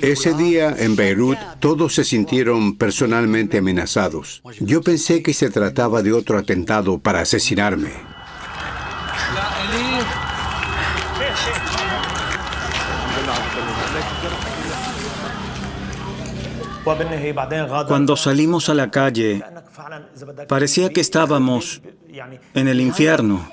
Ese día en Beirut todos se sintieron personalmente amenazados. Yo pensé que se trataba de otro atentado para asesinarme. Cuando salimos a la calle, parecía que estábamos en el infierno.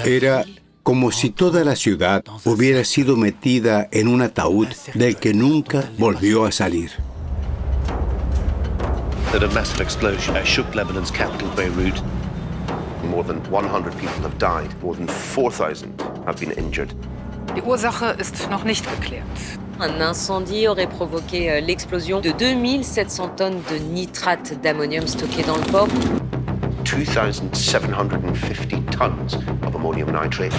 Era como si toda la ciudad hubiera sido metida en un ataúd del que nunca volvió a salir. That a massive explosion shook Lebanon's capital, Beirut. More than 100 people have died. More than 4,000 have been injured. Die Ursache ist noch nicht geklärt. Un incendie aurait provoqué l'explosion de 2700 tonnes de nitrate d'ammonium stocké dans le port. 2,750 tons of ammonium nitrate.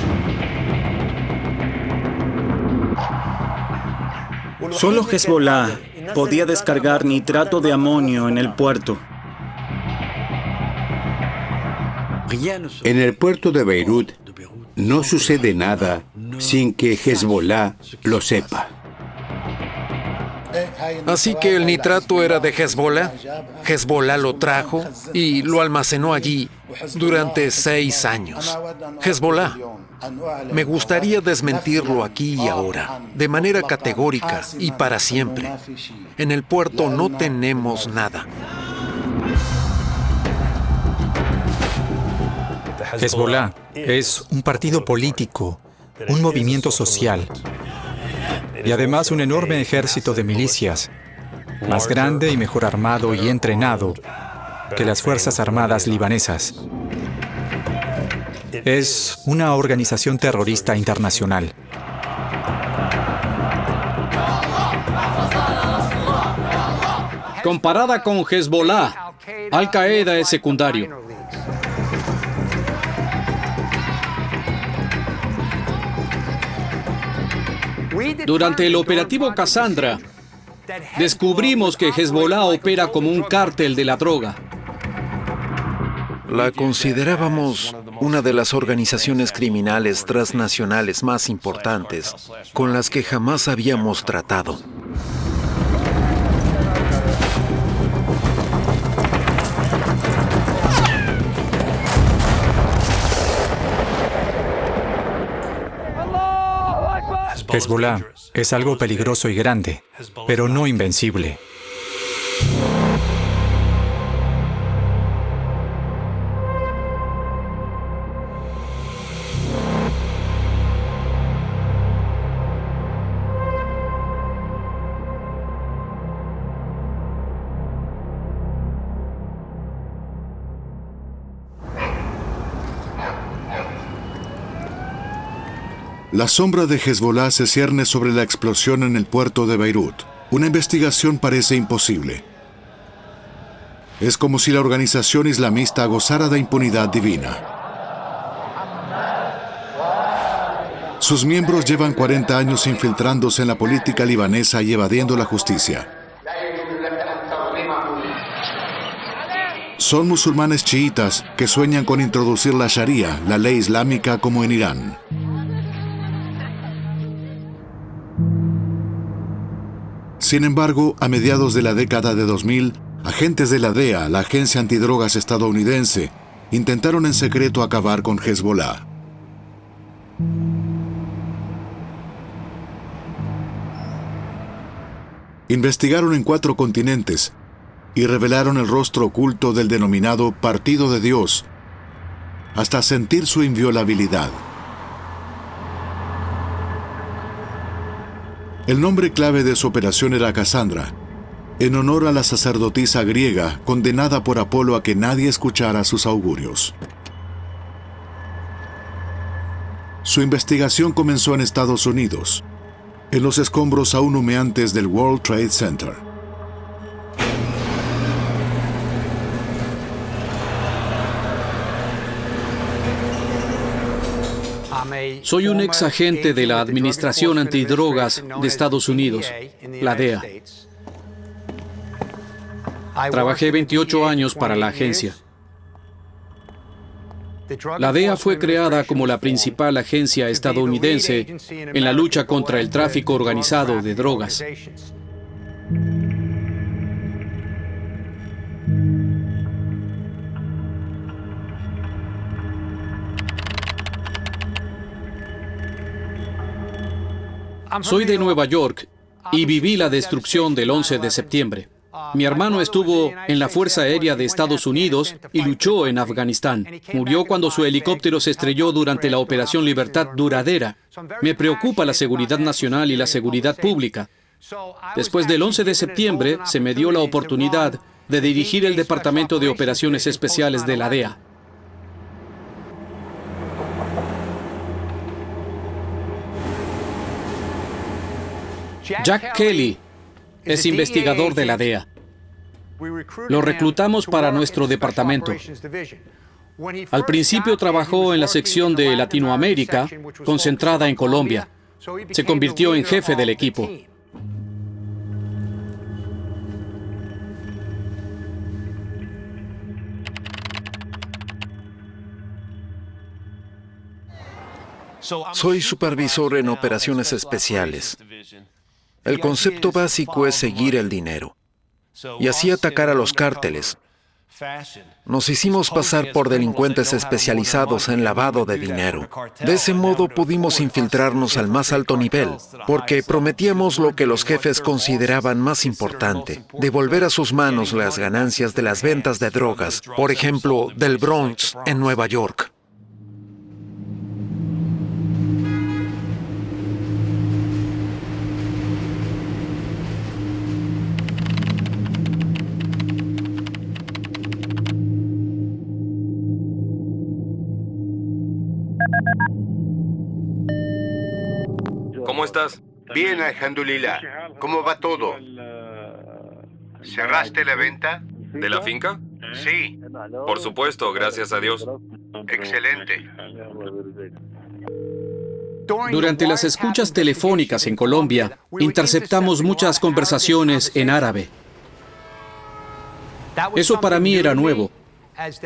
Solo Hezbollah podía descargar nitrato de amonio en el puerto. En el puerto de Beirut no sucede nada sin que Hezbollah lo sepa. Así que el nitrato era de Hezbollah. Hezbollah lo trajo y lo almacenó allí durante 6 años. Hezbollah. Me gustaría desmentirlo aquí y ahora, de manera categórica y para siempre. En el puerto no tenemos nada. Hezbollah es un partido político, un movimiento social y además un enorme ejército de milicias, más grande y mejor armado y entrenado que las Fuerzas Armadas libanesas. Es una organización terrorista internacional. Comparada con Hezbollah, Al-Qaeda es secundario. Durante el operativo Cassandra, descubrimos que Hezbollah opera como un cártel de la droga. La considerábamos una de las organizaciones criminales transnacionales más importantes con las que jamás habíamos tratado. Hezbollah es algo peligroso y grande, pero no invencible. La sombra de Hezbollah se cierne sobre la explosión en el puerto de Beirut. Una investigación parece imposible. Es como si la organización islamista gozara de impunidad divina. Sus miembros llevan 40 años infiltrándose en la política libanesa y evadiendo la justicia. Son musulmanes chiitas que sueñan con introducir la Sharia, la ley islámica, como en Irán. Sin embargo, a mediados de la década de 2000, agentes de la DEA, la agencia antidrogas estadounidense, intentaron en secreto acabar con Hezbollah. Investigaron en 4 continentes y revelaron el rostro oculto del denominado Partido de Dios, hasta sentir su inviolabilidad. El nombre clave de su operación era Cassandra, en honor a la sacerdotisa griega condenada por Apolo a que nadie escuchara sus augurios. Su investigación comenzó en Estados Unidos, en los escombros aún humeantes del World Trade Center. Soy un ex agente de la Administración Antidrogas de Estados Unidos, la DEA. Trabajé 28 años para la agencia. La DEA fue creada como la principal agencia estadounidense en la lucha contra el tráfico organizado de drogas. Soy de Nueva York y viví la destrucción del 11 de septiembre. Mi hermano estuvo en la Fuerza Aérea de Estados Unidos y luchó en Afganistán. Murió cuando su helicóptero se estrelló durante la Operación Libertad Duradera. Me preocupa la seguridad nacional y la seguridad pública. Después del 11 de septiembre se me dio la oportunidad de dirigir el Departamento de Operaciones Especiales de la DEA. Jack Kelly es investigador de la DEA. Lo reclutamos para nuestro departamento. Al principio trabajó en la sección de Latinoamérica, concentrada en Colombia. Se convirtió en jefe del equipo. Soy supervisor en operaciones especiales. El concepto básico es seguir el dinero y así atacar a los cárteles. Nos hicimos pasar por delincuentes especializados en lavado de dinero. De ese modo pudimos infiltrarnos al más alto nivel, porque prometíamos lo que los jefes consideraban más importante: devolver a sus manos las ganancias de las ventas de drogas, por ejemplo, del Bronx en Nueva York. ¿Cómo estás? Bien, alhamdulillah. ¿Cómo va todo? ¿Cerraste la venta? ¿De la finca? Sí. Por supuesto, gracias a Dios. Excelente. Durante las escuchas telefónicas en Colombia, interceptamos muchas conversaciones en árabe. Eso para mí era nuevo.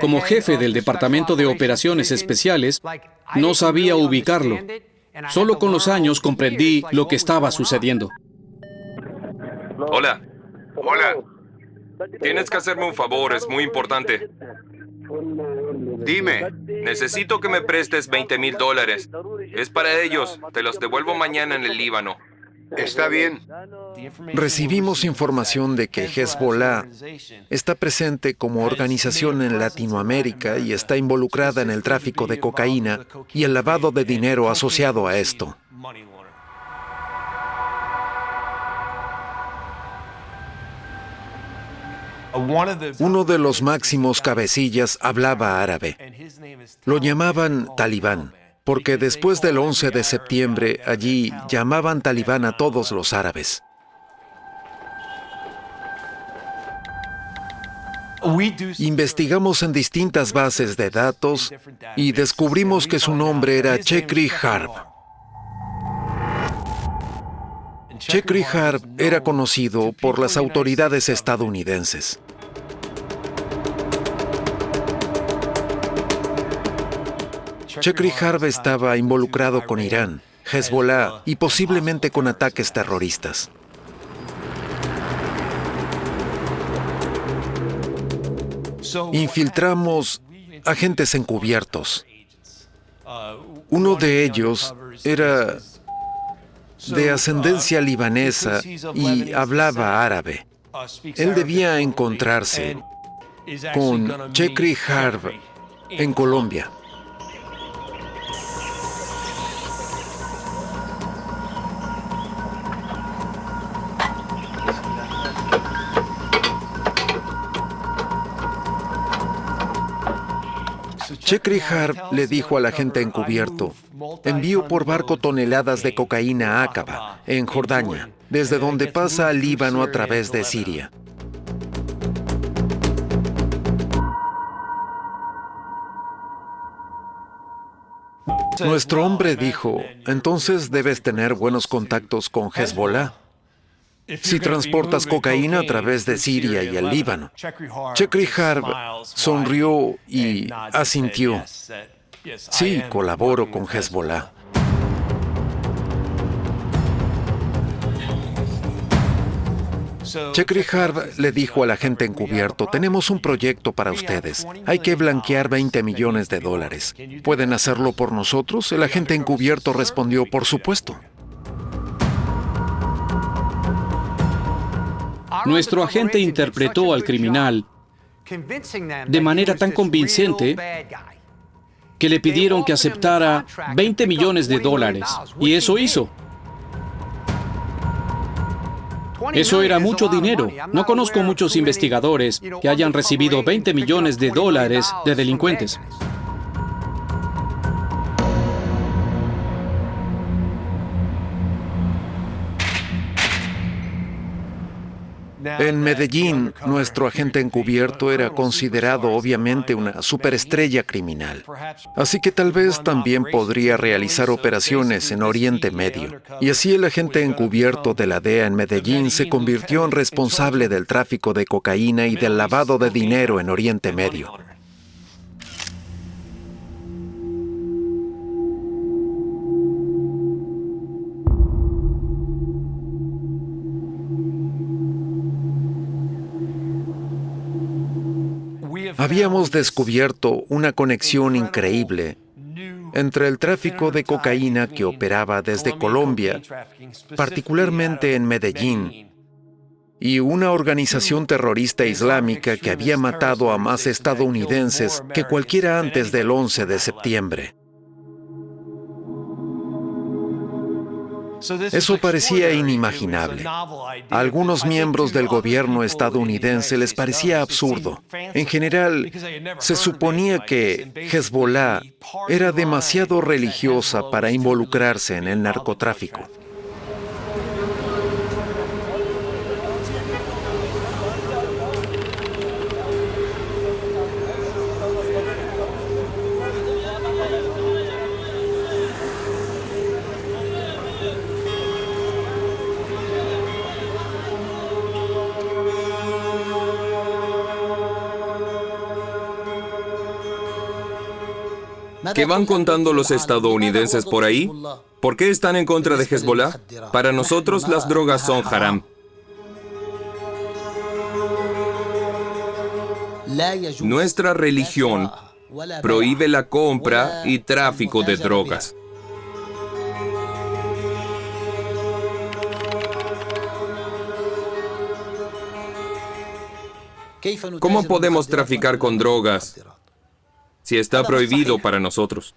Como jefe del Departamento de Operaciones Especiales, no sabía ubicarlo. Solo con los años comprendí lo que estaba sucediendo. Hola. Hola. Tienes que hacerme un favor, es muy importante. Dime. Necesito que me prestes $20,000. Es para ellos. Te los devuelvo mañana en el Líbano. Está bien. Recibimos información de que Hezbollah está presente como organización en Latinoamérica y está involucrada en el tráfico de cocaína y el lavado de dinero asociado a esto. Uno de los máximos cabecillas hablaba árabe. Lo llamaban Talibán, porque después del 11 de septiembre allí llamaban Talibán a todos los árabes. Investigamos en distintas bases de datos y descubrimos que su nombre era Chekri Harb. Chekri Harb era conocido por las autoridades estadounidenses. Chekri Harb estaba involucrado con Irán, Hezbollah y posiblemente con ataques terroristas. Infiltramos agentes encubiertos. Uno de ellos era de ascendencia libanesa y hablaba árabe. Él debía encontrarse con Chekri Harb en Colombia. Chekri Harb le dijo al agente encubierto: envío por barco toneladas de cocaína a Aqaba, en Jordania, desde donde pasa al Líbano a través de Siria. Nuestro hombre dijo: entonces debes tener buenos contactos con Hezbollah. Si transportas cocaína a través de Siria y el Líbano. Chekri Harb sonrió y asintió. Sí, colaboro con Hezbollah. Chekri Harb le dijo al agente encubierto, tenemos un proyecto para ustedes. Hay que blanquear $20 millones. ¿Pueden hacerlo por nosotros? El agente encubierto respondió, por supuesto. Nuestro agente interpretó al criminal de manera tan convincente que le pidieron que aceptara $20 millones y eso hizo. Eso era mucho dinero. No conozco muchos investigadores que hayan recibido $20 millones de delincuentes. En Medellín, nuestro agente encubierto era considerado obviamente una superestrella criminal. Así que tal vez también podría realizar operaciones en Oriente Medio. Y así el agente encubierto de la DEA en Medellín se convirtió en responsable del tráfico de cocaína y del lavado de dinero en Oriente Medio. Habíamos descubierto una conexión increíble entre el tráfico de cocaína que operaba desde Colombia, particularmente en Medellín, y una organización terrorista islámica que había matado a más estadounidenses que cualquiera antes del 11 de septiembre. Eso parecía inimaginable. A algunos miembros del gobierno estadounidense les parecía absurdo. En general, se suponía que Hezbollah era demasiado religiosa para involucrarse en el narcotráfico. ¿Qué van contando los estadounidenses por ahí? ¿Por qué están en contra de Hezbollah? Para nosotros las drogas son haram. Nuestra religión prohíbe la compra y tráfico de drogas. ¿Cómo podemos traficar con drogas si está prohibido para nosotros?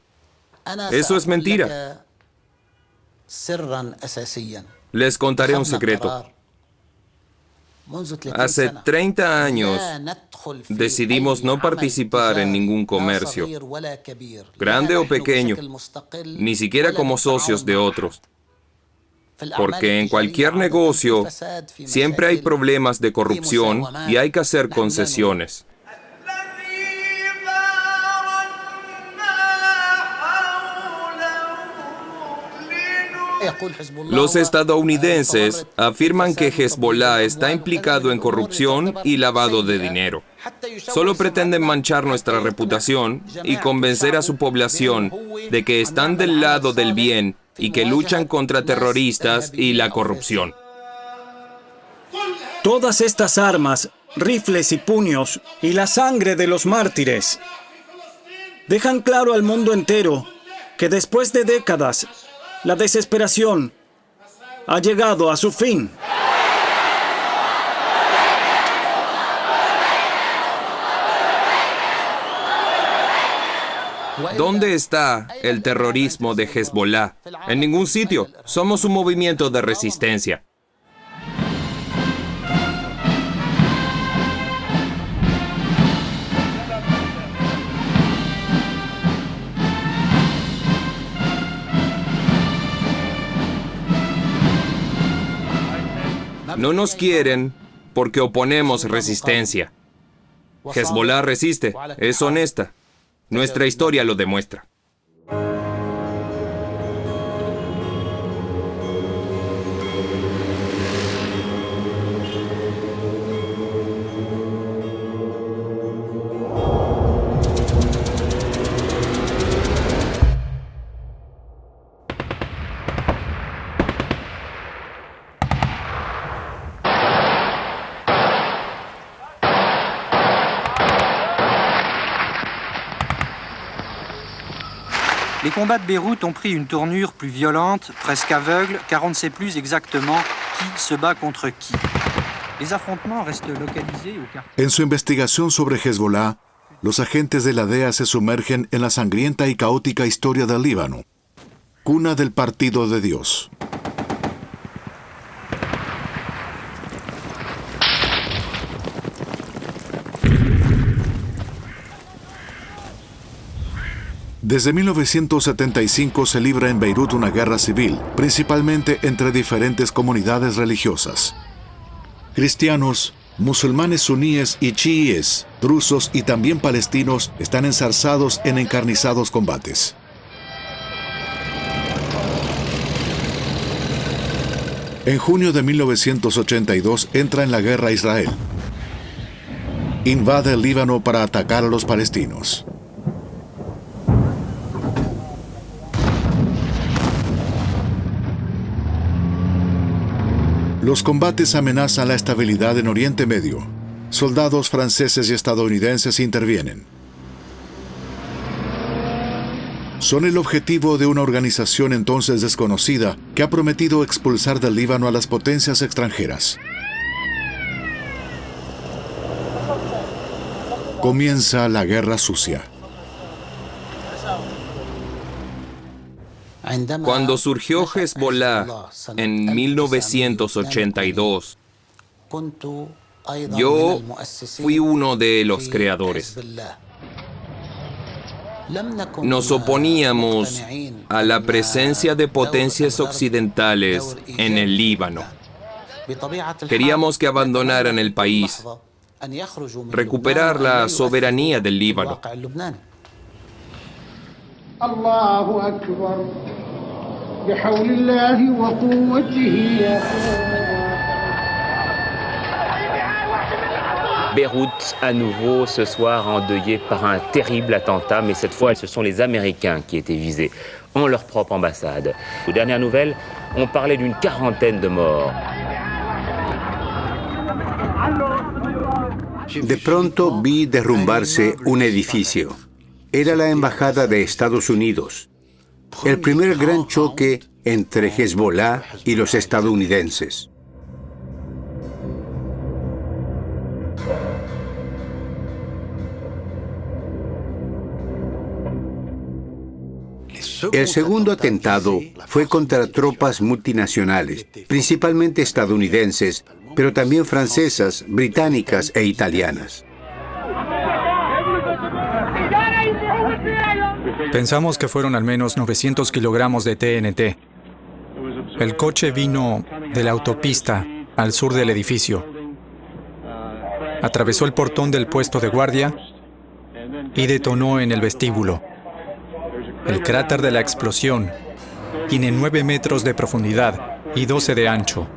Eso es mentira. Les contaré un secreto. Hace 30 años decidimos no participar en ningún comercio, grande o pequeño, ni siquiera como socios de otros. Porque en cualquier negocio siempre hay problemas de corrupción y hay que hacer concesiones. Los estadounidenses afirman que Hezbollah está implicado en corrupción y lavado de dinero. Solo pretenden manchar nuestra reputación y convencer a su población de que están del lado del bien y que luchan contra terroristas y la corrupción. Todas estas armas, rifles y puños, y la sangre de los mártires, dejan claro al mundo entero que después de décadas, la desesperación ha llegado a su fin. ¿Dónde está el terrorismo de Hezbollah? En ningún sitio. Somos un movimiento de resistencia. No nos quieren porque oponemos resistencia. Hezbollah resiste, es honesta. Nuestra historia lo demuestra. Les combats de Beyrouth ont pris une tournure plus violente, presque aveugle, car on ne sait plus exactement qui se bat contre qui. Les affrontements restent localisés au quartier. En su investigación sobre Hezbollah, los agentes de la DEA se sumergen en la sangrienta y caótica historia del Líbano, cuna del Partido de Dios. Desde 1975 se libra en Beirut una guerra civil, principalmente entre diferentes comunidades religiosas. Cristianos, musulmanes suníes y chiíes, drusos y también palestinos están enzarzados en encarnizados combates. En junio de 1982 entra en la guerra Israel. Invade el Líbano para atacar a los palestinos. Los combates amenazan la estabilidad en Oriente Medio. Soldados franceses y estadounidenses intervienen. Son el objetivo de una organización entonces desconocida que ha prometido expulsar del Líbano a las potencias extranjeras. Comienza la Guerra Sucia. Cuando surgió Hezbollah en 1982, yo fui uno de los creadores. Nos oponíamos a la presencia de potencias occidentales en el Líbano. Queríamos que abandonaran el país, recuperar la soberanía del Líbano. Allahu Akbar. بحول الله وقوته يا Beyrouth, à nouveau, ce soir endeuillée par un terrible attentat, mais cette fois, ce sont les Américains qui étaient visés, en leur propre ambassade. Aux dernières nouvelles, on parlait d'une quarantaine de morts. De pronto vi derrumbarse un edificio. Era la embajada de Estados Unidos. El primer gran choque entre Hezbollah y los estadounidenses. El segundo atentado fue contra tropas multinacionales, principalmente estadounidenses, pero también francesas, británicas e italianas. Pensamos que fueron al menos 900 kilogramos de TNT. El coche vino de la autopista al sur del edificio. Atravesó el portón del puesto de guardia y detonó en el vestíbulo. El cráter de la explosión tiene 9 metros de profundidad y 12 de ancho.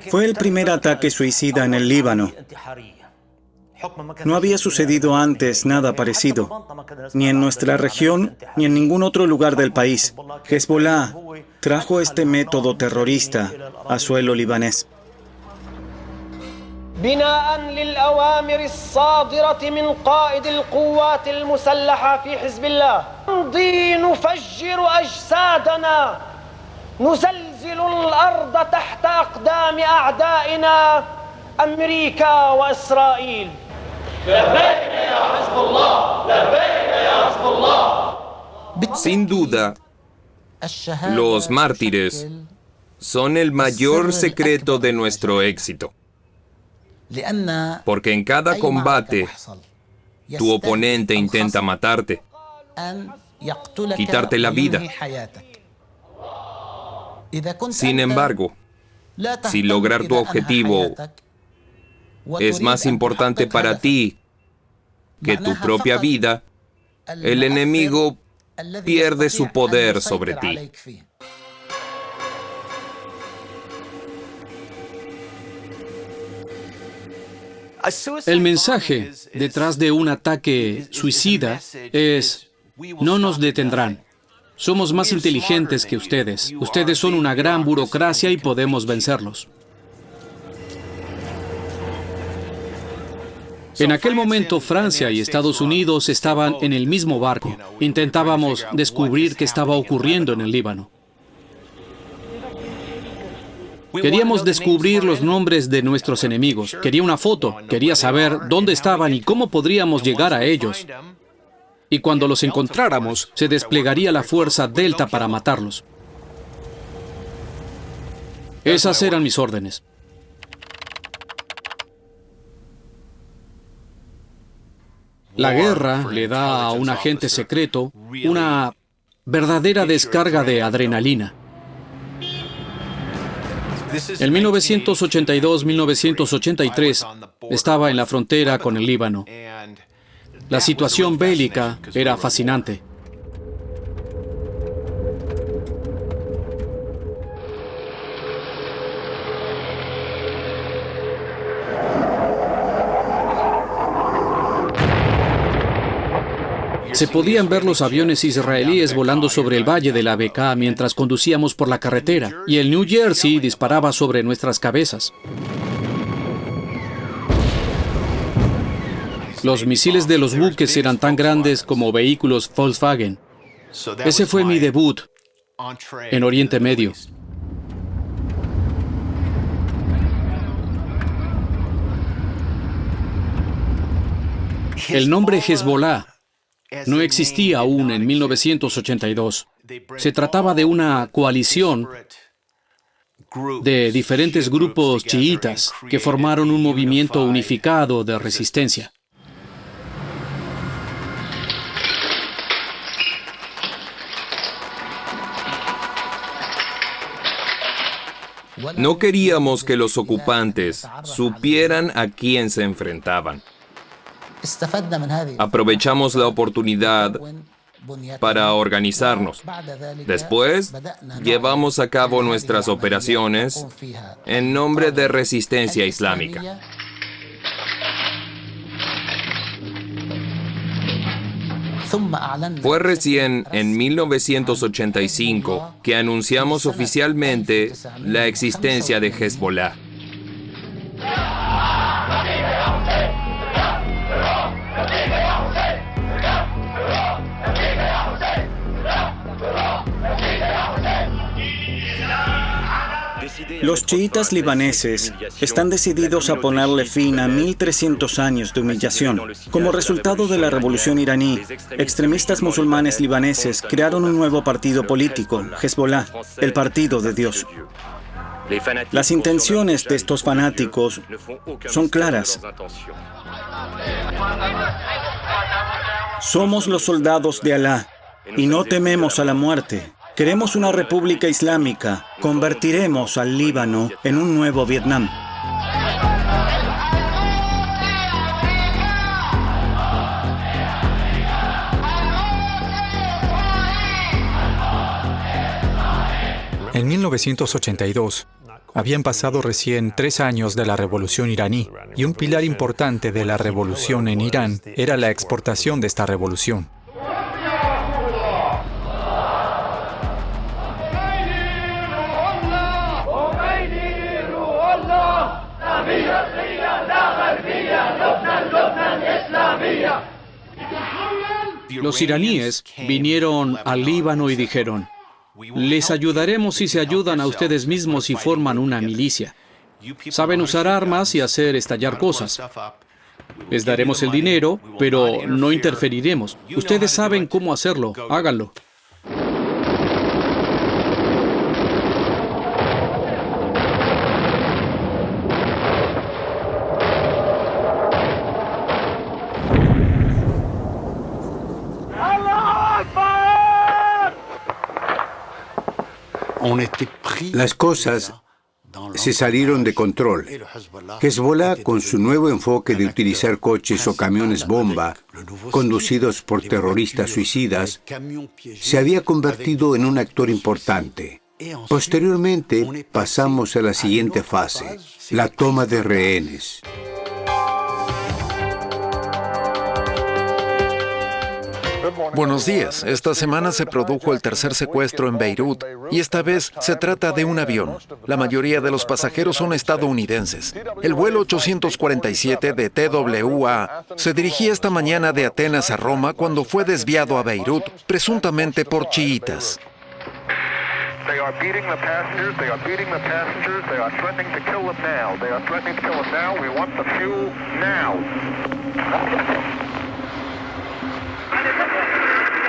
Fue el primer ataque suicida en el Líbano. No había sucedido antes nada parecido, ni en nuestra región, ni en ningún otro lugar del país. Hezbollah trajo este método terrorista a suelo libanés. بناء للأوامر الصادرة من قائد القوات المسلحة في حزب الله نمضي نفجر أجسادنا نزلزل الأرض تحت أقدام أعدائنا أمريكا وإسرائيل لبيك يا حزب الله لبيك يا حزب الله. Sin duda, los mártires son el mayor secreto de nuestro éxito. Porque en cada combate, tu oponente intenta matarte, quitarte la vida. Sin embargo, si lograr tu objetivo es más importante para ti que tu propia vida, el enemigo pierde su poder sobre ti. El mensaje detrás de un ataque suicida es: no nos detendrán. Somos más inteligentes que ustedes. Ustedes son una gran burocracia y podemos vencerlos. En aquel momento, Francia y Estados Unidos estaban en el mismo barco. Intentábamos descubrir qué estaba ocurriendo en el Líbano. Queríamos descubrir los nombres de nuestros enemigos. Quería una foto. Quería saber dónde estaban y cómo podríamos llegar a ellos. Y cuando los encontráramos, se desplegaría la fuerza Delta para matarlos. Esas eran mis órdenes. La guerra le da a un agente secreto una verdadera descarga de adrenalina. En 1982-1983 estaba en la frontera con el Líbano. La situación bélica era fascinante. Se podían ver los aviones israelíes volando sobre el valle de la Bekaa mientras conducíamos por la carretera, y el New Jersey disparaba sobre nuestras cabezas. Los misiles de los buques eran tan grandes como vehículos Volkswagen. Ese fue mi debut en Oriente Medio. El nombre Hezbollah no existía aún en 1982. Se trataba de una coalición de diferentes grupos chiítas que formaron un movimiento unificado de resistencia. No queríamos que los ocupantes supieran a quién se enfrentaban. Aprovechamos la oportunidad para organizarnos. Después, llevamos a cabo nuestras operaciones en nombre de Resistencia Islámica. Fue recién en 1985 que anunciamos oficialmente la existencia de Hezbollah. Los chiitas libaneses están decididos a ponerle fin a 1300 años de humillación. Como resultado de la revolución iraní, extremistas musulmanes libaneses crearon un nuevo partido político, Hezbollah, el Partido de Dios. Las intenciones de estos fanáticos son claras. Somos los soldados de Alá y no tememos a la muerte. Queremos una república islámica. Convertiremos al Líbano en un nuevo Vietnam. En 1982, habían pasado recién 3 años de la revolución iraní, y un pilar importante de la revolución en Irán era la exportación de esta revolución. Los iraníes vinieron al Líbano y dijeron: les ayudaremos si se ayudan a ustedes mismos y forman una milicia. Saben usar armas y hacer estallar cosas. Les daremos el dinero, pero no interferiremos. Ustedes saben cómo hacerlo, háganlo. Las cosas se salieron de control. Hezbollah, con su nuevo enfoque de utilizar coches o camiones bomba conducidos por terroristas suicidas, se había convertido en un actor importante. Posteriormente, pasamos a la siguiente fase, la toma de rehenes. Buenos días. Esta semana se produjo el tercer secuestro en Beirut y esta vez se trata de un avión. La mayoría de los pasajeros son estadounidenses. El vuelo 847 de TWA se dirigía esta mañana de Atenas a Roma cuando fue desviado a Beirut, presuntamente por chiitas. They are beating the passengers. They are beating the passengers. They are threatening to kill them now. They are threatening to kill them now. We want the fuel now.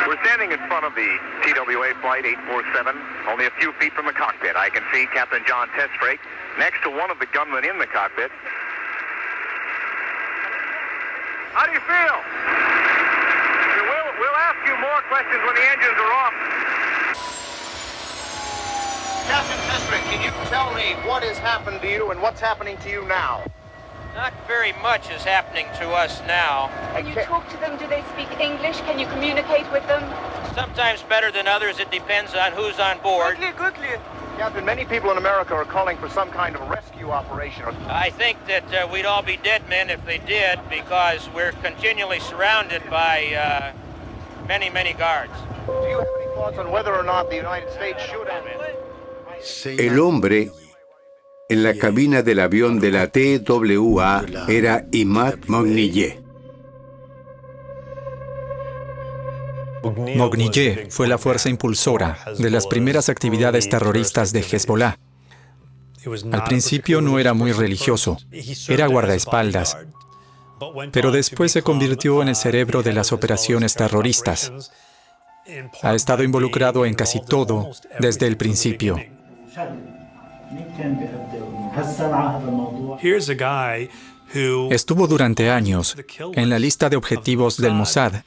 We're standing in front of the TWA flight 847, only a few feet from the cockpit. I can see Captain John Tesfrake next to one of the gunmen in the cockpit. How do you feel? We'll ask you more questions when the engines are off. Captain Tesfrake, can you tell me what has happened to you and what's happening to you now? Not very much is happening to us now. Can you talk to them? Do they speak English? Can you communicate with them? Sometimes better than others. It depends on who's on board. Quickly. Captain, many people in America are calling for some kind of rescue operation. I think that we'd all be dead men if they did, because we're continually surrounded by many, many guards. Do you have any thoughts on whether or not the United States should have been? El hombre en la cabina del avión de la TWA era Imad Moghniyeh. Moghniyeh fue la fuerza impulsora de las primeras actividades terroristas de Hezbollah. Al principio no era muy religioso, era guardaespaldas, pero después se convirtió en el cerebro de las operaciones terroristas. Ha estado involucrado en casi todo desde el principio. Estuvo durante años en la lista de objetivos del Mossad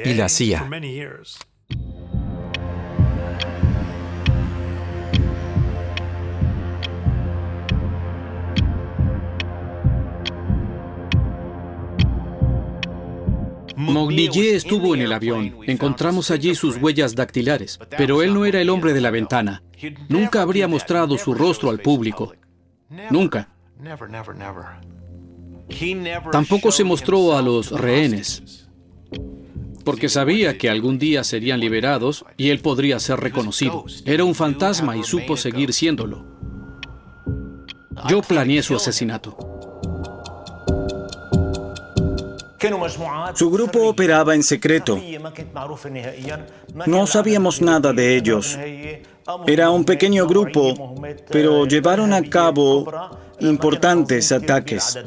y la CIA. Moghniyeh estuvo en el avión. Encontramos allí sus huellas dactilares. Pero él no era el hombre de la ventana. Nunca habría mostrado su rostro al público. Nunca. Tampoco se mostró a los rehenes, porque sabía que algún día serían liberados y él podría ser reconocido. Era un fantasma y supo seguir siéndolo. Yo planeé su asesinato. Su grupo operaba en secreto. No sabíamos nada de ellos. Era un pequeño grupo, pero llevaron a cabo importantes ataques.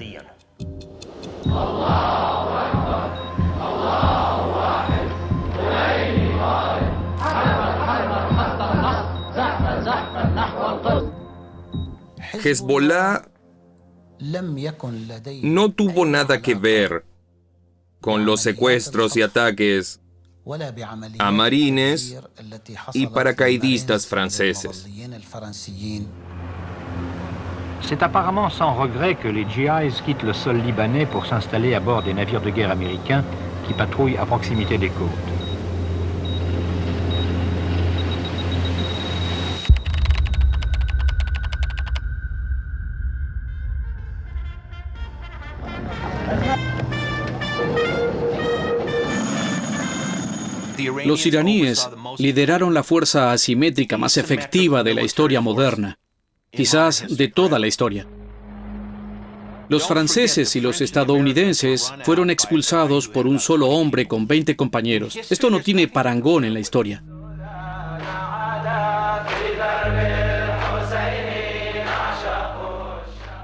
Hezbollah no tuvo nada que ver con los secuestros y ataques a marines y paracaidistas franceses. C'est apparemment sans regret que les GIs quittent le sol libanais pour s'installer à bord des navires de guerre américains qui patrouillent à proximité des côtes. Los iraníes lideraron la fuerza asimétrica más efectiva de la historia moderna, quizás de toda la historia. Los franceses y los estadounidenses fueron expulsados por un solo hombre con 20 compañeros. Esto no tiene parangón en la historia.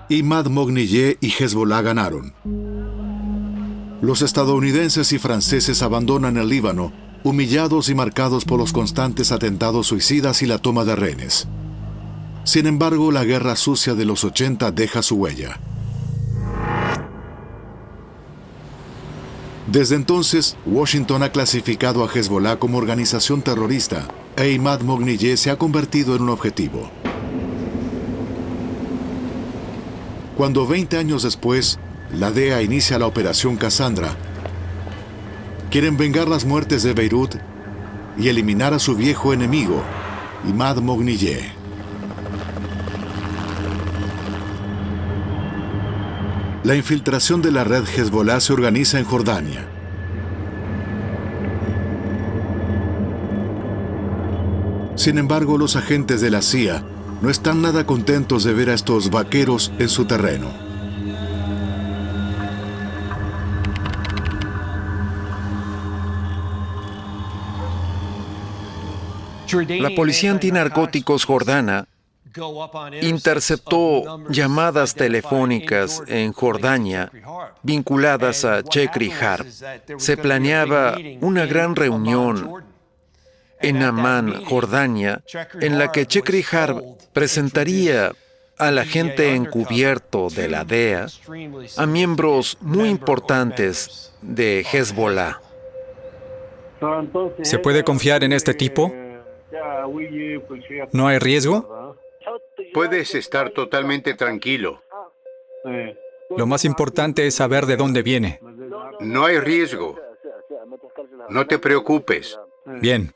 Imad Moghniyeh y Hezbollah ganaron. Los estadounidenses y franceses abandonan el Líbano, humillados y marcados por los constantes atentados suicidas y la toma de rehenes. Sin embargo, la guerra sucia de los 80 deja su huella. Desde entonces, Washington ha clasificado a Hezbollah como organización terrorista e Imad Moghniyeh se ha convertido en un objetivo. Cuando 20 años después, la DEA inicia la Operación Cassandra, quieren vengar las muertes de Beirut y eliminar a su viejo enemigo, Imad Moghniyeh. La infiltración de la red Hezbollah se organiza en Jordania. Sin embargo, los agentes de la CIA no están nada contentos de ver a estos vaqueros en su terreno. La policía antinarcóticos jordana interceptó llamadas telefónicas en Jordania vinculadas a Chekri Harb. Se planeaba una gran reunión en Amán, Jordania, en la que Chekri Harb presentaría al agente encubierto de la DEA a miembros muy importantes de Hezbollah. ¿Se puede confiar en este tipo? ¿No hay riesgo? Puedes estar totalmente tranquilo. Lo más importante es saber de dónde viene. No hay riesgo. No te preocupes. Bien.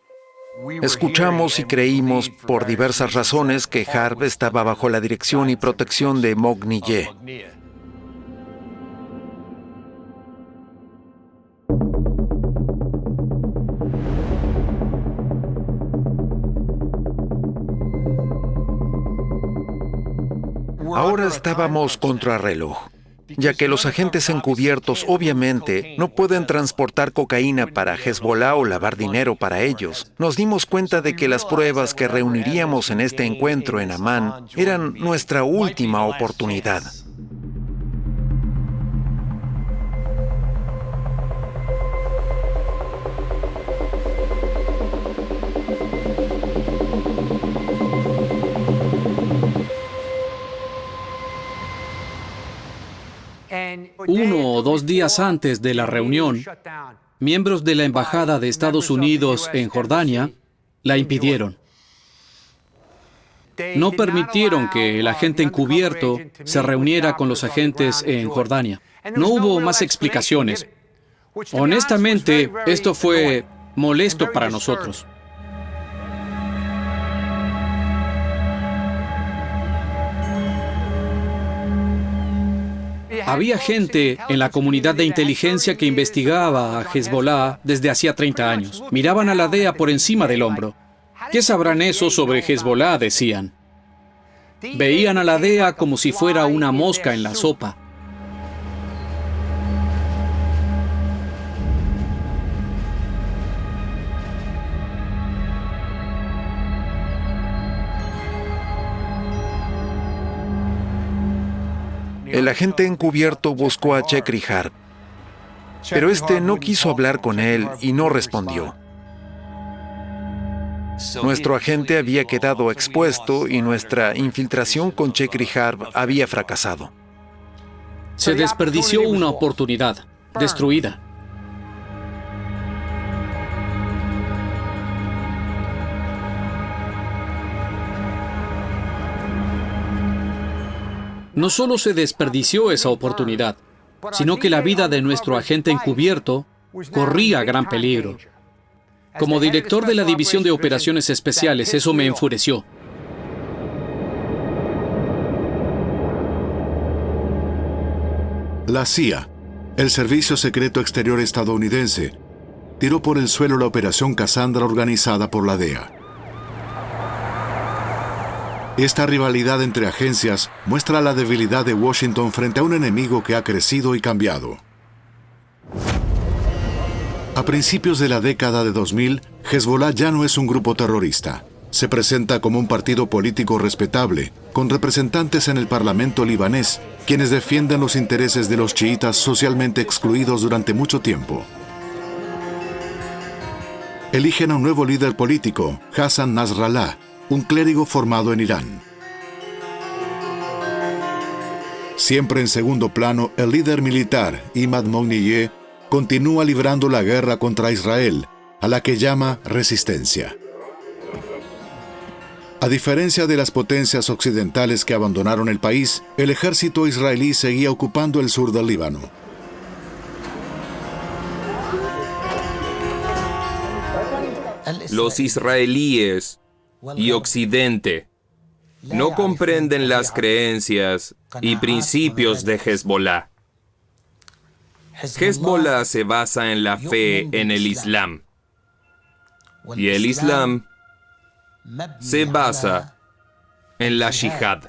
Escuchamos y creímos por diversas razones que Harb estaba bajo la dirección y protección de Mogniye. Ahora estábamos contrarreloj, ya que los agentes encubiertos obviamente no pueden transportar cocaína para Hezbollah o lavar dinero para ellos. Nos dimos cuenta de que las pruebas que reuniríamos en este encuentro en Amán eran nuestra última oportunidad. Uno o 2 días antes de la reunión, miembros de la Embajada de Estados Unidos en Jordania la impidieron. No permitieron que el agente encubierto se reuniera con los agentes en Jordania. No hubo más explicaciones. Honestamente, esto fue molesto para nosotros. Había gente en la comunidad de inteligencia que investigaba a Hezbollah desde hacía 30 años. Miraban a la DEA por encima del hombro. ¿Qué sabrán eso sobre Hezbollah?, decían. Veían a la DEA como si fuera una mosca en la sopa. El agente encubierto buscó a Chekri Harb, pero este no quiso hablar con él y no respondió. Nuestro agente había quedado expuesto y nuestra infiltración con Chekri Harb había fracasado. Se desperdició una oportunidad, destruida. No solo se desperdició esa oportunidad, sino que la vida de nuestro agente encubierto corría gran peligro. Como director de la División de Operaciones Especiales, eso me enfureció. La CIA, el Servicio Secreto Exterior estadounidense, tiró por el suelo la Operación Cassandra organizada por la DEA. Esta rivalidad entre agencias muestra la debilidad de Washington frente a un enemigo que ha crecido y cambiado. A principios de la década de 2000, Hezbollah ya no es un grupo terrorista. Se presenta como un partido político respetable, con representantes en el Parlamento libanés, quienes defienden los intereses de los chiitas socialmente excluidos durante mucho tiempo. Eligen a un nuevo líder político, Hassan Nasrallah, un clérigo formado en Irán. Siempre en segundo plano, el líder militar, Imad Mogniye, continúa librando la guerra contra Israel, a la que llama resistencia. A diferencia de las potencias occidentales que abandonaron el país, el ejército israelí seguía ocupando el sur del Líbano. Los israelíes y Occidente no comprenden las creencias y principios de Hezbollah. Hezbollah se basa en la fe en el Islam. Y el Islam se basa en la yihad.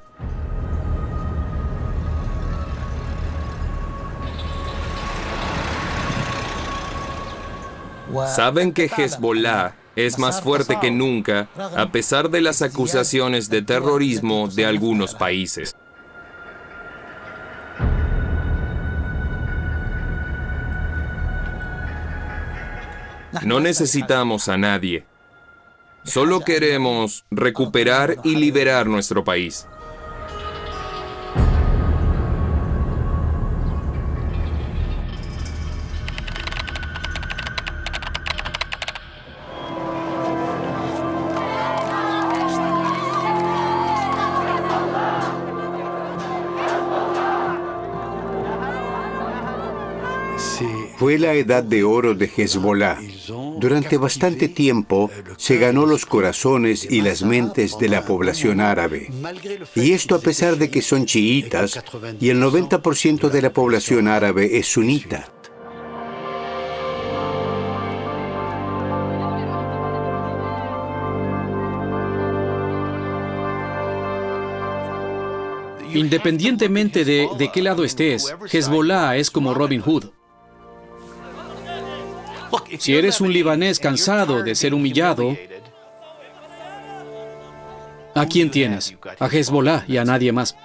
Saben que Hezbollah es más fuerte que nunca a pesar de las acusaciones de terrorismo de algunos países. No necesitamos a nadie. Solo queremos recuperar y liberar nuestro país. Fue la edad de oro de Hezbollah. Durante bastante tiempo se ganó los corazones y las mentes de la población árabe. Y esto a pesar de que son chiitas y el 90% de la población árabe es sunita. Independientemente de qué lado estés, Hezbollah es como Robin Hood. Si eres un libanés cansado de ser humillado, ¿a quién tienes? A Hezbollah y a nadie más.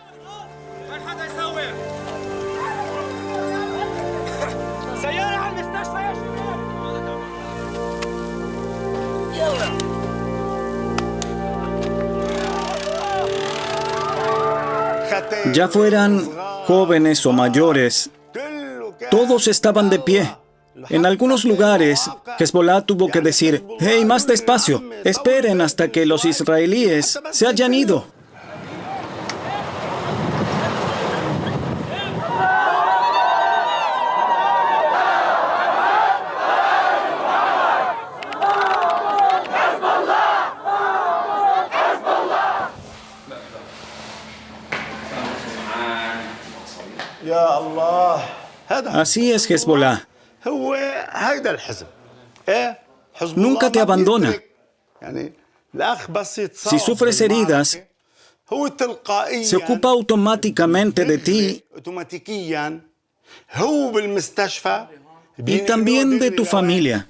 Ya fueran jóvenes o mayores, todos estaban de pie. En algunos lugares, Hezbollah tuvo que decir, «Hey, más despacio, esperen hasta que los israelíes se hayan ido». Así es Hezbollah. Nunca te abandona. Si sufres heridas, se ocupa automáticamente de ti y también de tu familia.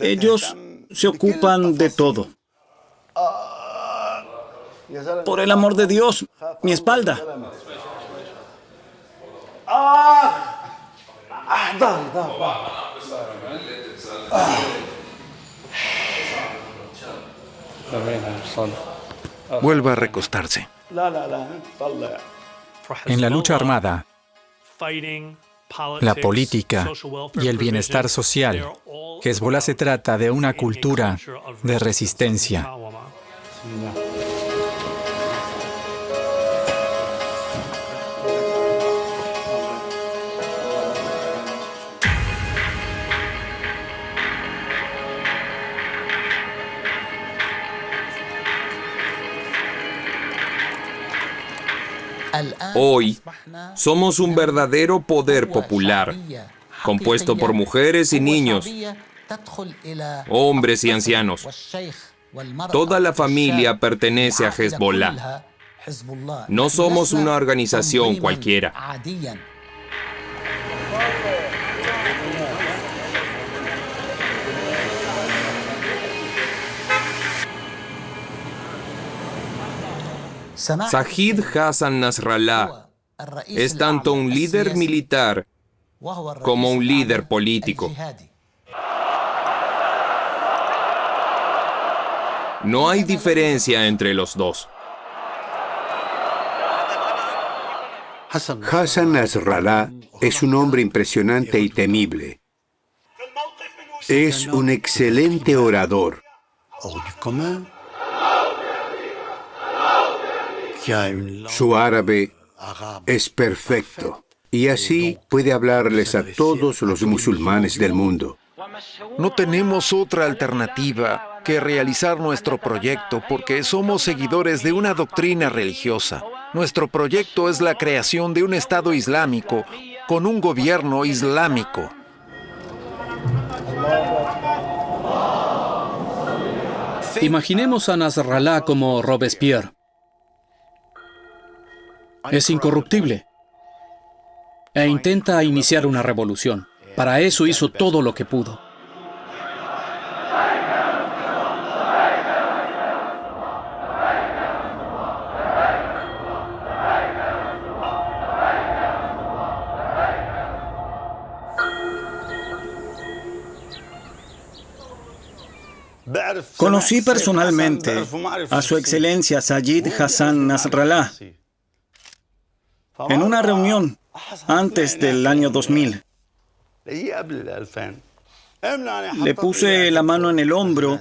Ellos se ocupan de todo. Por el amor de Dios, mi espalda. Vuelva a recostarse. En la lucha armada, la política y el bienestar social, Hezbollah se trata de una cultura de resistencia. Hoy somos un verdadero poder popular, compuesto por mujeres y niños, hombres y ancianos. Toda la familia pertenece a Hezbollah. No somos una organización cualquiera. Zahid Hassan Nasrallah es tanto un líder militar como un líder político. No hay diferencia entre los dos. Hassan Nasrallah es un hombre impresionante y temible. Es un excelente orador. Su árabe es perfecto y así puede hablarles a todos los musulmanes del mundo. No tenemos otra alternativa que realizar nuestro proyecto porque somos seguidores de una doctrina religiosa. Nuestro proyecto es la creación de un Estado islámico con un gobierno islámico. Imaginemos a Nasrallah como Robespierre. Es incorruptible e intenta iniciar una revolución. Para eso hizo todo lo que pudo. Conocí personalmente a Su Excelencia Sayyid Hassan Nasrallah en una reunión antes del año 2000. Le puse la mano en el hombro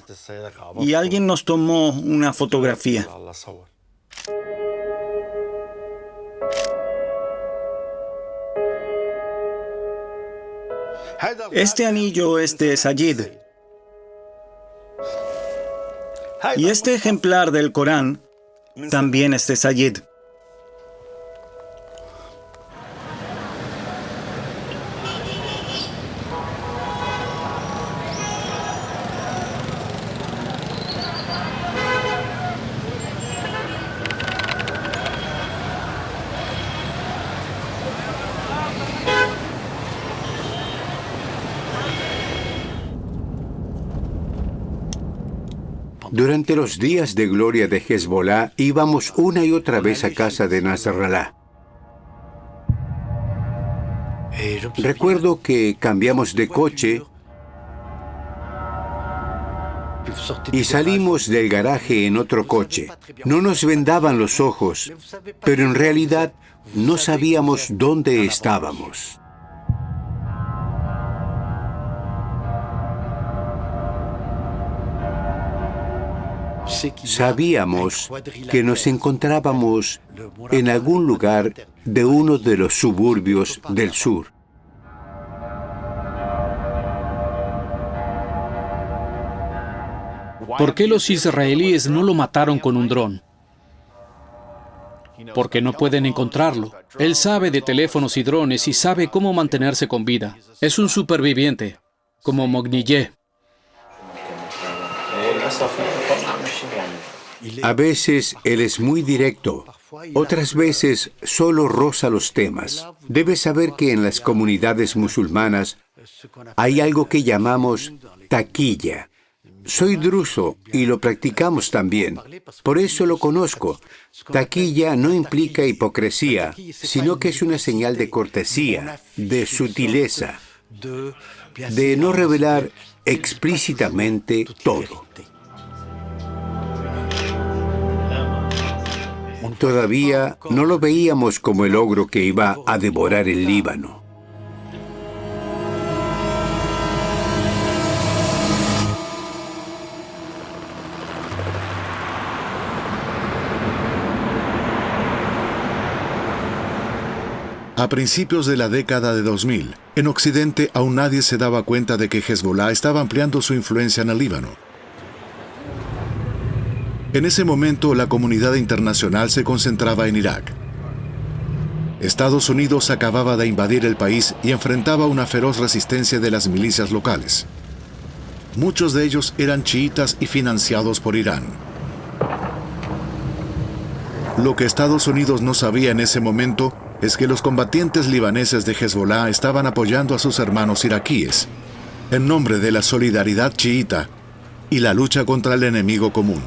y alguien nos tomó una fotografía. Este anillo es de Sayyid. Y este ejemplar del Corán también es de Sayyid. Durante los días de gloria de Hezbollah, íbamos una y otra vez a casa de Nasrallah. Recuerdo que cambiamos de coche y salimos del garaje en otro coche. No nos vendaban los ojos, pero en realidad no sabíamos dónde estábamos. Sabíamos que nos encontrábamos en algún lugar de uno de los suburbios del sur. ¿Por qué los israelíes no lo mataron con un dron? Porque no pueden encontrarlo. Él sabe de teléfonos y drones y sabe cómo mantenerse con vida. Es un superviviente, como Mogniyeh. A veces él es muy directo, otras veces solo roza los temas. Debes saber que en las comunidades musulmanas hay algo que llamamos taquilla. Soy druso y lo practicamos también, por eso lo conozco. Taquilla no implica hipocresía, sino que es una señal de cortesía, de sutileza, de no revelar explícitamente todo. Todavía no lo veíamos como el ogro que iba a devorar el Líbano. A principios de la década de 2000, en Occidente aún nadie se daba cuenta de que Hezbollah estaba ampliando su influencia en el Líbano. En ese momento, la comunidad internacional se concentraba en Irak. Estados Unidos acababa de invadir el país y enfrentaba una feroz resistencia de las milicias locales. Muchos de ellos eran chiitas y financiados por Irán. Lo que Estados Unidos no sabía en ese momento es que los combatientes libaneses de Hezbollah estaban apoyando a sus hermanos iraquíes, en nombre de la solidaridad chiita y la lucha contra el enemigo común.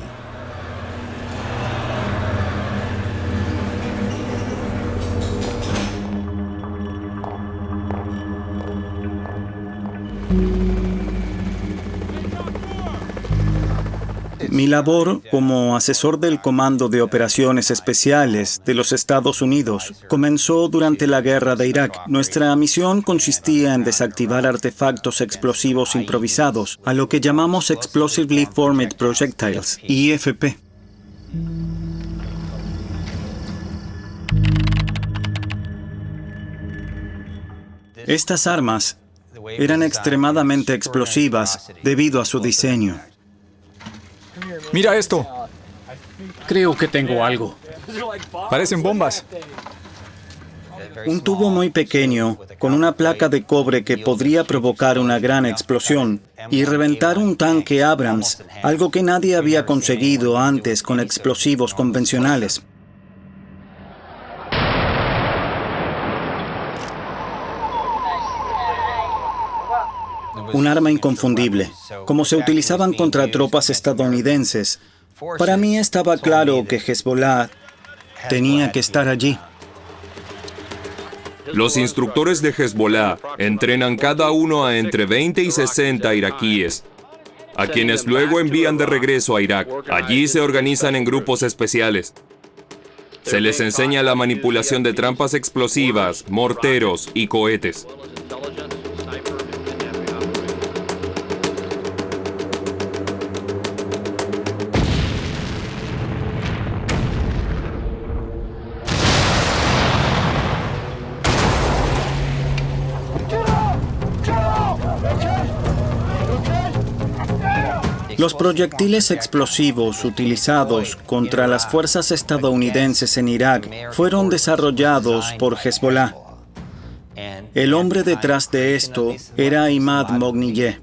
Mi labor como asesor del Comando de Operaciones Especiales de los Estados Unidos comenzó durante la guerra de Irak. Nuestra misión consistía en desactivar artefactos explosivos improvisados, a lo que llamamos Explosively Formed Projectiles, IFP. Estas armas eran extremadamente explosivas debido a su diseño. ¡Mira esto! Creo que tengo algo. Parecen bombas. Un tubo muy pequeño, con una placa de cobre que podría provocar una gran explosión y reventar un tanque Abrams, algo que nadie había conseguido antes con explosivos convencionales. Un arma inconfundible, como se utilizaban contra tropas estadounidenses. Para mí estaba claro que Hezbollah tenía que estar allí. Los instructores de Hezbollah entrenan cada uno a entre 20 y 60 iraquíes, a quienes luego envían de regreso a Irak. Allí se organizan en grupos especiales. Se les enseña la manipulación de trampas explosivas, morteros y cohetes. Los proyectiles explosivos utilizados contra las fuerzas estadounidenses en Irak fueron desarrollados por Hezbollah. El hombre detrás de esto era Imad Moghniyeh.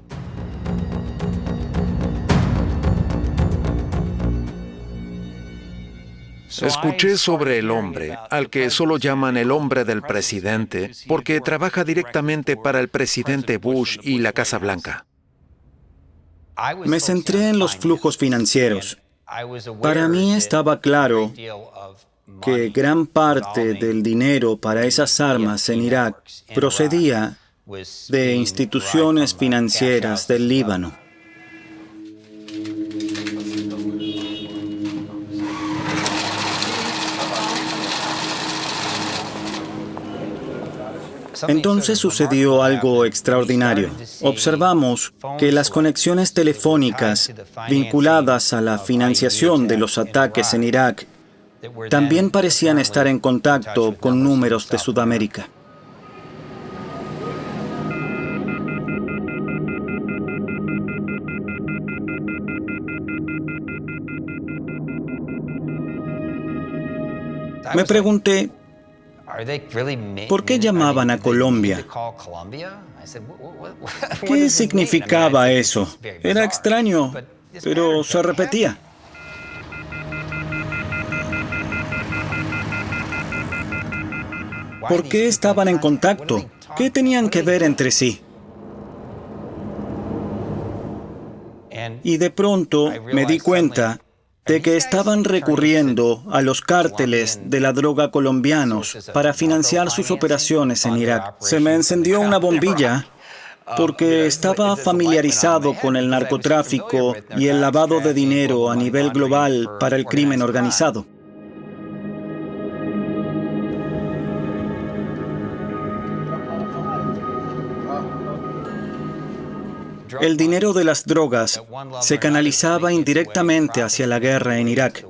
Escuché sobre el hombre, al que solo llaman el hombre del presidente, porque trabaja directamente para el presidente Bush y la Casa Blanca. Me centré en los flujos financieros. Para mí estaba claro que gran parte del dinero para esas armas en Irak procedía de instituciones financieras del Líbano. Entonces sucedió algo extraordinario. Observamos que las conexiones telefónicas vinculadas a la financiación de los ataques en Irak también parecían estar en contacto con números de Sudamérica. Me pregunté, ¿por qué llamaban a Colombia? ¿Qué significaba eso? Era extraño, pero se repetía. ¿Por qué estaban en contacto? ¿Qué tenían que ver entre sí? Y de pronto me di cuenta de que estaban recurriendo a los cárteles de la droga colombianos para financiar sus operaciones en Irak. Se me encendió una bombilla porque estaba familiarizado con el narcotráfico y el lavado de dinero a nivel global para el crimen organizado. El dinero de las drogas se canalizaba indirectamente hacia la guerra en Irak.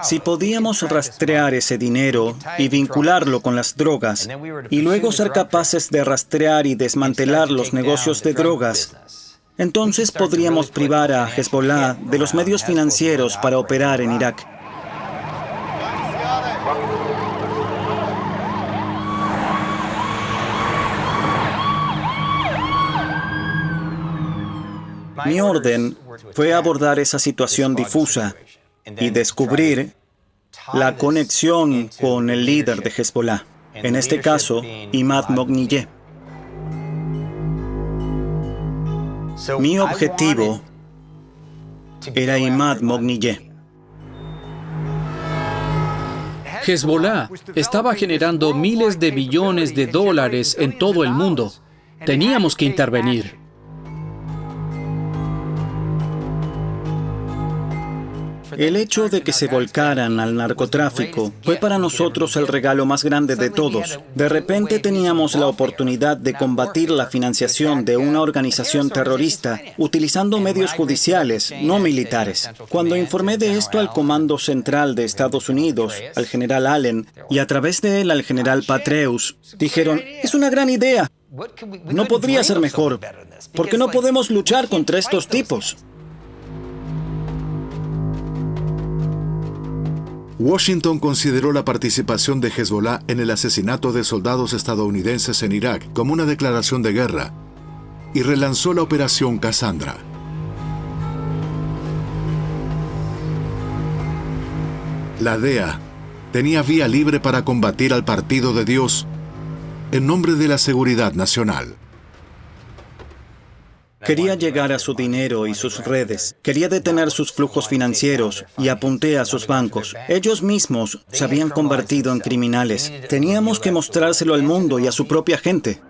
Si podíamos rastrear ese dinero y vincularlo con las drogas, y luego ser capaces de rastrear y desmantelar los negocios de drogas, entonces podríamos privar a Hezbollah de los medios financieros para operar en Irak. Mi orden fue abordar esa situación difusa y descubrir la conexión con el líder de Hezbollah, en este caso, Imad Moghniyeh. Mi objetivo era Imad Moghniyeh. Hezbollah estaba generando miles de billones de dólares en todo el mundo. Teníamos que intervenir. El hecho de que se volcaran al narcotráfico fue para nosotros el regalo más grande de todos. De repente teníamos la oportunidad de combatir la financiación de una organización terrorista utilizando medios judiciales, no militares. Cuando informé de esto al Comando Central de Estados Unidos, al general Allen, y a través de él al general Petraeus, dijeron, «Es una gran idea». No podría ser mejor, porque no podemos luchar contra estos tipos. Washington consideró la participación de Hezbollah en el asesinato de soldados estadounidenses en Irak como una declaración de guerra y relanzó la operación Cassandra. La DEA tenía vía libre para combatir al Partido de Dios en nombre de la seguridad nacional. Quería llegar a su dinero y sus redes. Quería detener sus flujos financieros y apunté a sus bancos. Ellos mismos se habían convertido en criminales. Teníamos que mostrárselo al mundo y a su propia gente.